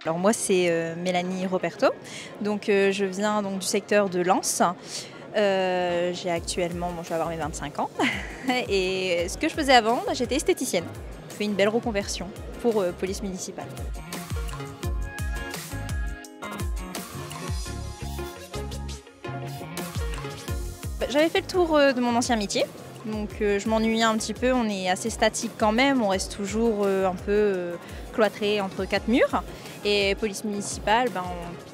Alors moi c'est Mélanie Roberto, donc je viens donc du secteur de Lens. J'ai actuellement, je vais avoir mes 25 ans et ce que je faisais avant, j'étais esthéticienne. Je fais une belle reconversion pour police municipale. J'avais fait le tour de mon ancien métier, donc je m'ennuyais un petit peu, on est assez statique quand même, on reste toujours un peu cloîtré entre quatre murs. Et police municipale,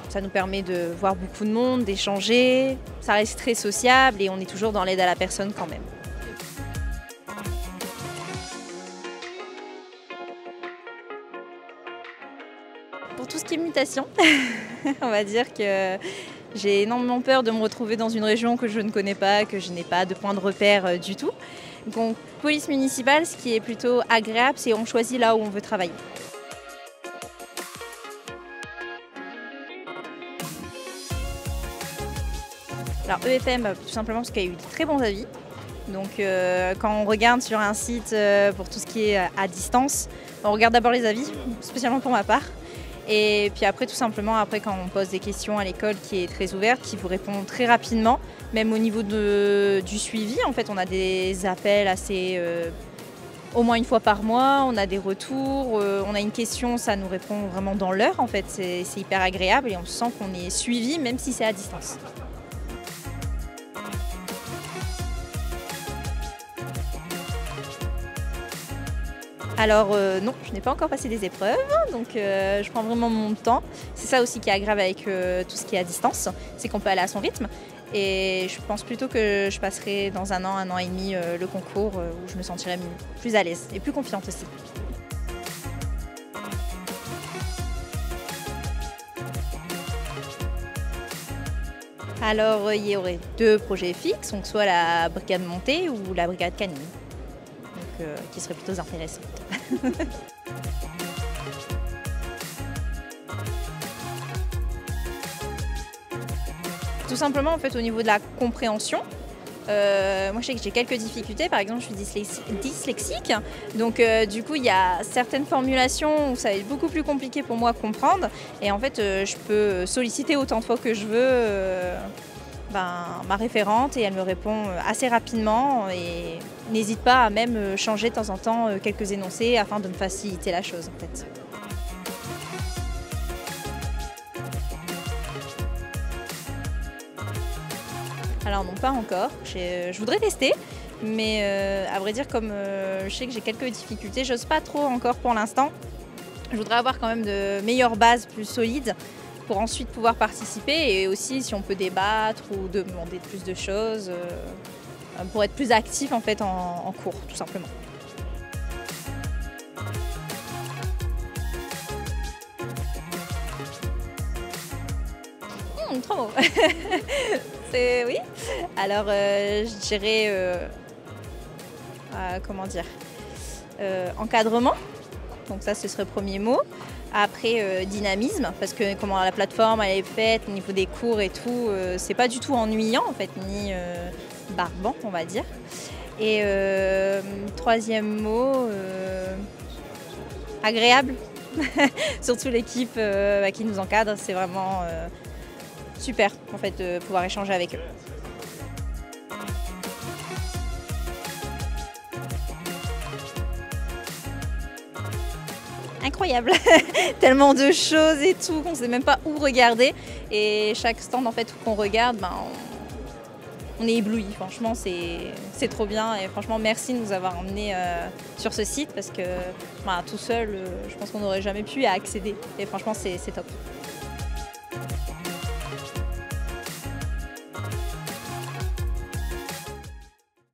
ça nous permet de voir beaucoup de monde, d'échanger, ça reste très sociable et on est toujours dans l'aide à la personne quand même. Pour tout ce qui est mutation, on va dire que j'ai énormément peur de me retrouver dans une région que je ne connais pas, que je n'ai pas de point de repère du tout. Donc police municipale, ce qui est plutôt agréable, c'est qu'on choisit là où on veut travailler. Alors EFM, tout simplement parce qu'il y a eu de très bons avis. Donc quand on regarde sur un site pour tout ce qui est à distance, on regarde d'abord les avis, spécialement pour ma part. Et puis après, tout simplement, quand on pose des questions à l'école qui est très ouverte, qui vous répond très rapidement, même au niveau du suivi, en fait, on a des appels assez au moins une fois par mois, on a des retours, on a une question, ça nous répond vraiment dans l'heure, en fait, c'est hyper agréable et on sent qu'on est suivi même si c'est à distance. Alors non, je n'ai pas encore passé des épreuves, donc je prends vraiment mon temps. C'est ça aussi qui est agréable avec tout ce qui est à distance, c'est qu'on peut aller à son rythme. Et je pense plutôt que je passerai dans un an et demi le concours où je me sentirai plus à l'aise et plus confiante aussi. Alors il y aurait deux projets fixes, donc soit la brigade montée ou la brigade canine. Qui serait plutôt intéressante. Tout simplement en fait au niveau de la compréhension. Moi je sais que j'ai quelques difficultés, par exemple je suis dyslexique, donc du coup il y a certaines formulations où ça va être beaucoup plus compliqué pour moi à comprendre et en fait je peux solliciter autant de fois que je veux ma référente et elle me répond assez rapidement et n'hésite pas à même changer de temps en temps quelques énoncés afin de me faciliter la chose en fait. Alors non, pas encore, je voudrais tester, mais à vrai dire comme je sais que j'ai quelques difficultés, j'ose pas trop encore pour l'instant. Je voudrais avoir quand même de meilleures bases plus solides pour ensuite pouvoir participer et aussi si on peut débattre ou demander plus de choses pour être plus actif en fait en cours tout simplement. Trop beau. Oui. Alors je dirais comment dire encadrement. Donc ça ce serait le premier mot. Après dynamisme, parce que comment la plateforme elle est faite au niveau des cours et tout, c'est pas du tout ennuyant en fait, ni barbant on va dire. Et troisième mot, agréable. Surtout l'équipe qui nous encadre, c'est vraiment super en fait de pouvoir échanger avec eux. Incroyable, tellement de choses et tout qu'on ne sait même pas où regarder et chaque stand en fait qu'on regarde, on est ébloui. Franchement c'est trop bien et franchement merci de nous avoir emmenés sur ce site parce que tout seul je pense qu'on n'aurait jamais pu y accéder et franchement c'est top.